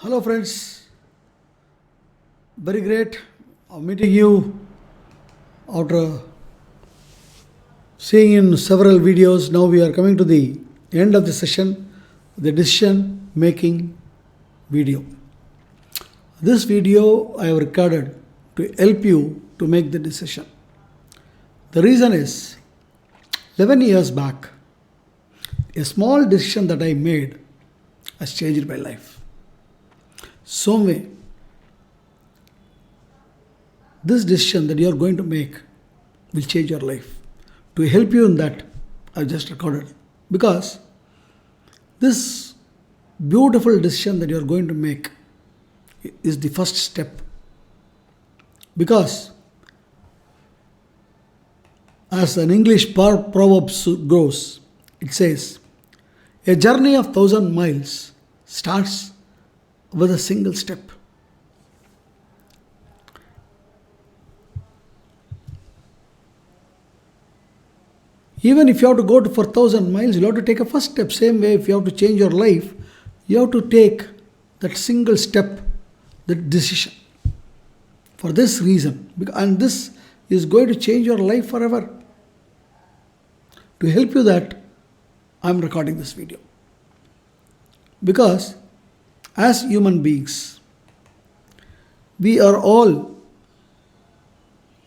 Hello, friends. Very great meeting you after seeing in several videos. Now we are coming to the end of the session, the decision making video. This video I have recorded to help you to make the decision. The reason is 11 years back, a small decision that I made has changed my life. So may this decision that you are going to make will change your life. To help you in that, I just recorded. Because this beautiful decision that you are going to make is the first step. Because as an English proverb goes, it says, a journey of 1,000 miles starts with a single step. Even if you have to go for 1,000 miles, you have to take a first step. Same way, if you have to change your life, you have to take that single step, that decision. For this reason, and this is going to change your life forever. To help you that, I am recording this video. Because as human beings, we are all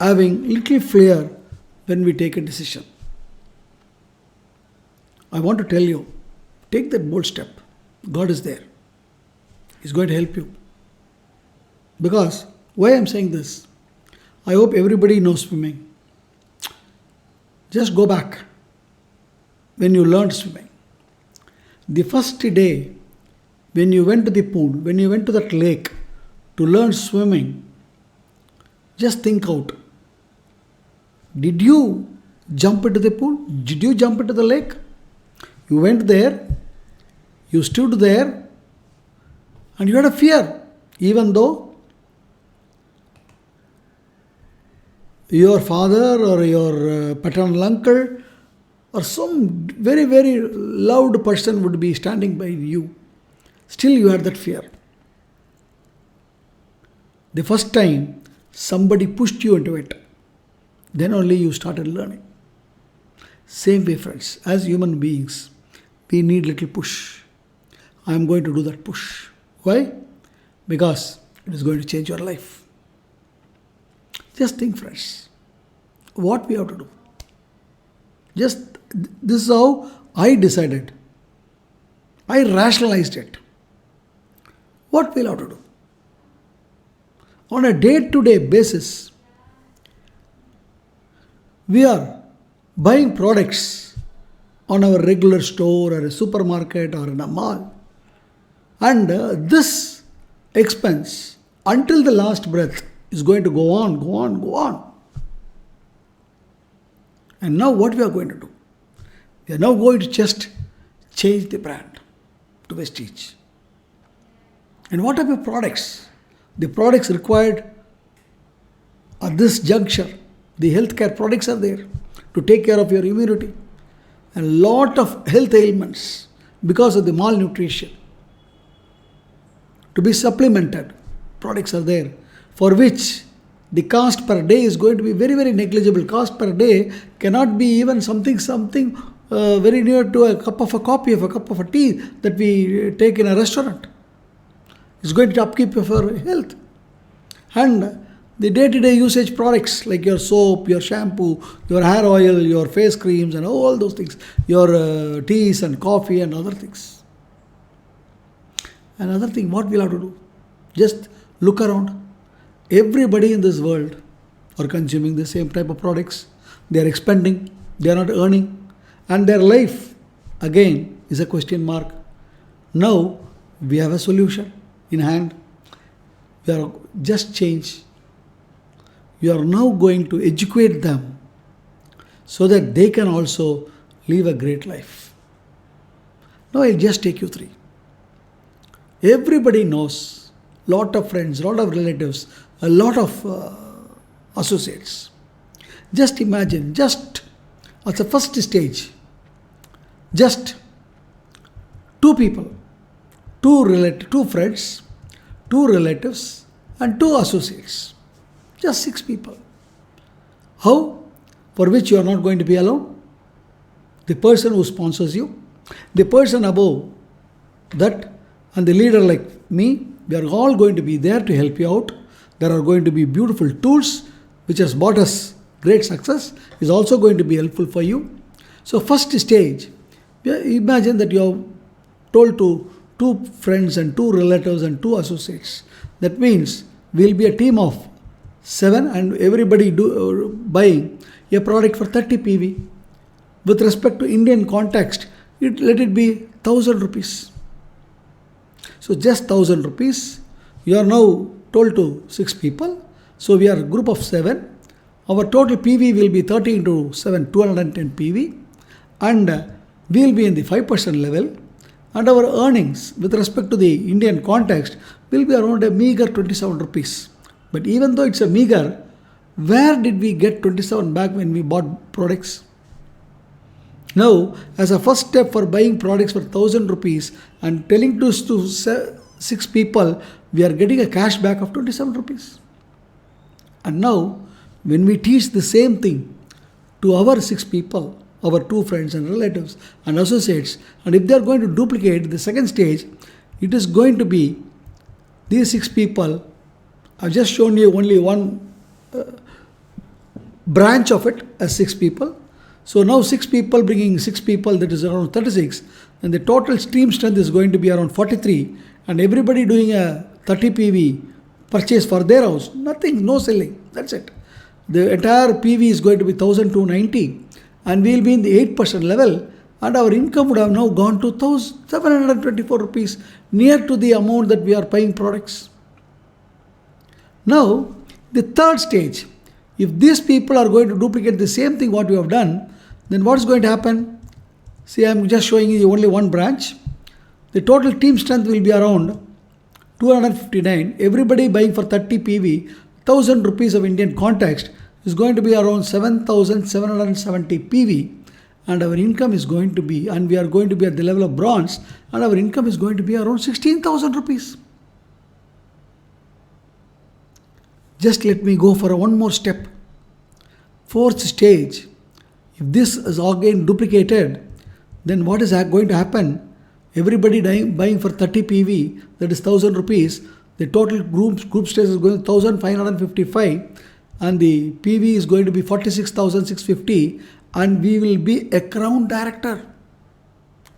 having little fear when we take a decision. I want to tell you, take that bold step. God is there. He's going to help you. Because, why I'm saying this? I hope everybody knows swimming. Just go back when you learned swimming. The first day when you went to the pool, when you went to that lake to learn swimming, just think out. Did you jump into the pool? Did you jump into the lake? You went there, you stood there, and you had a fear, even though your father or your paternal uncle or some very, very loud person would be standing by you. Still you had that fear. The first time somebody pushed you into it, then only you started learning. Same way, friends, as human beings, we need little push. I am going to do that push. Why? Because it is going to change your life. Just think, friends, what we have to do. Just this is how I decided. I rationalized it. What we'll have to do? On a day-to-day basis, we are buying products on our regular store or a supermarket or in a mall. And this expense, until the last breath, is going to go on, go on, go on. And now what we are going to do? We are now going to just change the brand to Vestige. And what are the products? The products required at this juncture, the healthcare products are there to take care of your immunity. And a lot of health ailments because of the malnutrition to be supplemented. Products are there for which the cost per day is going to be very, very negligible. Cost per day cannot be even something very near to a cup of a coffee, of a cup of a tea that we take in a restaurant. It's going to upkeep of your health. And the day-to-day usage products like your soap, your shampoo, your hair oil, your face creams and all those things, your teas and coffee and other things. Another thing, what we'll have to do? Just look around. Everybody in this world are consuming the same type of products. They are expending, they are not earning. And their life, again, is a question mark. Now, we have a solution in hand. We are just change. You are now going to educate them so that they can also live a great life. Now I'll just take you through. Everybody knows, lot of friends, lot of relatives, a lot of associates. Just imagine, just at the first stage, just two people, two friends, 2 relatives, and 2 associates. Just 6 people. How? For which you are not going to be alone. The person who sponsors you, the person above that, and the leader like me, we are all going to be there to help you out. There are going to be beautiful tools which has brought us great success, is also going to be helpful for you. So first stage, imagine that you are told to 2 friends and 2 relatives and 2 associates. That means we will be a team of 7 and everybody buying a product for 30 PV. With respect to Indian context, let it be 1000 rupees. So just 1000 rupees. You are now told to 6 people. So we are a group of 7. Our total PV will be 30 into 7, 210 PV. And we will be in the 5% level. And our earnings with respect to the Indian context will be around a meager 27 rupees. But even though it's a meager, where did we get 27 back when we bought products? Now, as a first step for buying products for 1000 rupees and telling to 6 people, we are getting a cash back of 27 rupees. And now, when we teach the same thing to our 6 people, our 2 friends and relatives and associates, and if they are going to duplicate the second stage, it is going to be these 6 people. I've just shown you only one branch of it as 6 people. So now 6 people bringing 6 people, that is around 36, and the total stream strength is going to be around 43, and everybody doing a 30 PV purchase for their house. Nothing, no selling, that's it. The entire PV is going to be 1290, and we will be in the 8% level, and our income would have now gone to 724 rupees, near to the amount that we are paying products. Now, the third stage, if these people are going to duplicate the same thing what we have done, then what is going to happen? See, I am just showing you only one branch. The total team strength will be around 259. Everybody buying for 30 PV, 1000 rupees of Indian context is going to be around 7770 PV. And our income is going to be, and we are going to be at the level of bronze, and our income is going to be around 16,000 rupees. Just let me go for one more step. Fourth stage, if this is again duplicated, then what is going to happen? Everybody buying for 30 PV, that is 1000 rupees. The total group stage is going to 1555, and the PV is going to be 46,650, and we will be a crown director.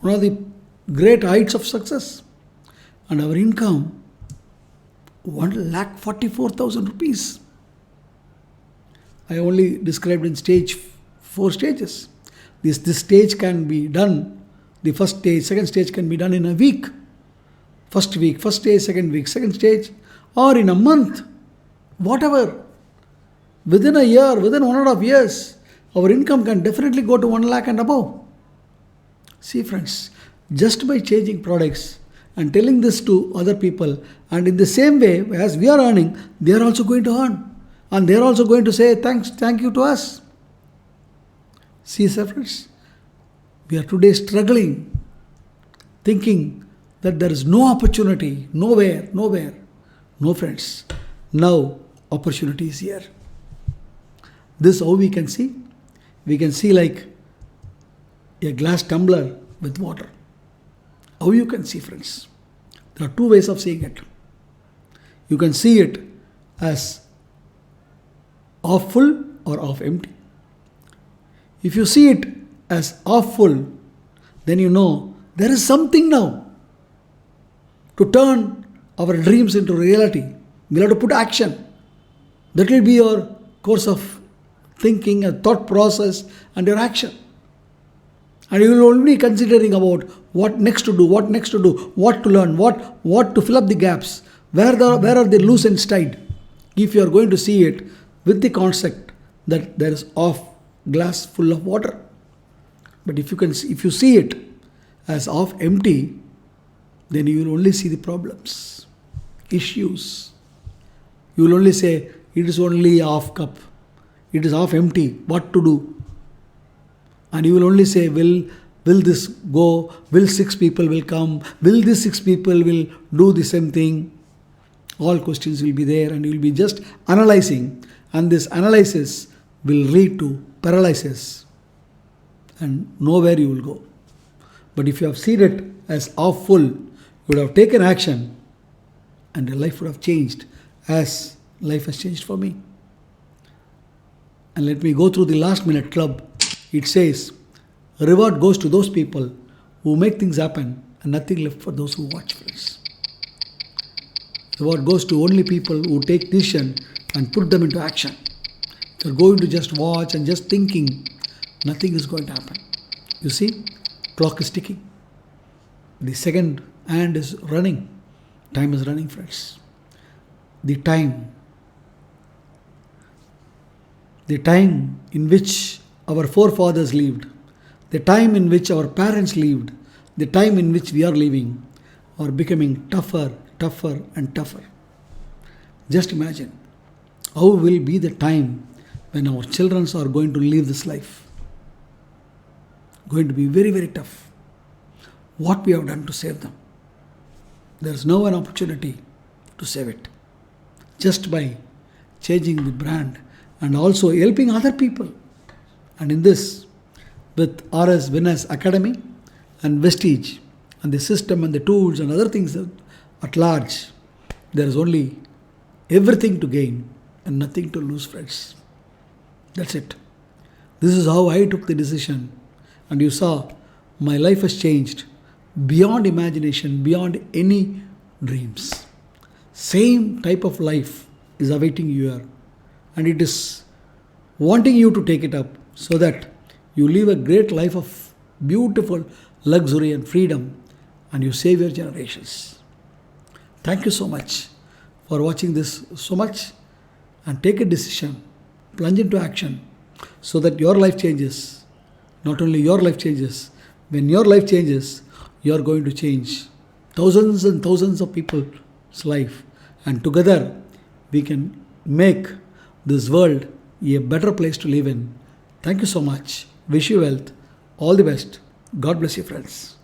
One of the great heights of success. And our income, 1,44,000 rupees. I only described in 4 stages. This stage can be done, the first stage, second stage can be done in a week. First stage, second stage, or in a month, whatever. Within a year, within 1.5 years, our income can definitely go to 1 lakh and above. See friends, just by changing products and telling this to other people, and in the same way as we are earning, they are also going to earn. And they are also going to say thank you to us. See, sir friends, we are today struggling, thinking that there is no opportunity, nowhere. No friends, now opportunity is here. This how we can see? We can see like a glass tumbler with water. How you can see, friends? There are 2 ways of seeing it. You can see it as half full or half empty. If you see it as half full, then you know there is something now to turn our dreams into reality. We'll have to put action. That will be your course of thinking and thought process and your action. And you will only be considering about what next to do, what to learn, what to fill up the gaps, where are the loose ends tied. If you are going to see it with the concept that there is half glass full of water. But if you see it as half empty, then you will only see the problems, issues. You will only say, it is only half cup, it is half empty, what to do? And you will only say, will this go? Will 6 people will come? Will these 6 people will do the same thing? All questions will be there and you will be just analyzing, and this analysis will lead to paralysis and nowhere you will go. But if you have seen it as half full, you would have taken action and your life would have changed as life has changed for me. And let me go through the last minute club. It says, reward goes to those people who make things happen and nothing left for those who watch, friends. Reward goes to only people who take decision and put them into action. If you're going to just watch and just thinking, nothing is going to happen. You see, clock is ticking. The second hand is running. Time is running, friends. The time in which our forefathers lived, the time in which our parents lived, the time in which we are living are becoming tougher and tougher. Just imagine how will be the time when our children are going to live this life. Going to be very, very tough. What we have done to save them. There is no an opportunity to save it. Just by changing the brand and also helping other people. And in this, with RS Winners Academy and Vestige and the system and the tools and other things at large, there is only everything to gain and nothing to lose, friends. That's it. This is how I took the decision. And you saw my life has changed beyond imagination, beyond any dreams. Same type of life is awaiting you here. And it is wanting you to take it up so that you live a great life of beautiful luxury and freedom and you save your generations. Thank you so much for watching this so much, and take a decision, plunge into action so that your life changes. Not only your life changes, when your life changes, you are going to change thousands and thousands of people's life, and together we can make this world a better place to live in. Thank you so much. Wish you wealth. All the best. God bless you, friends.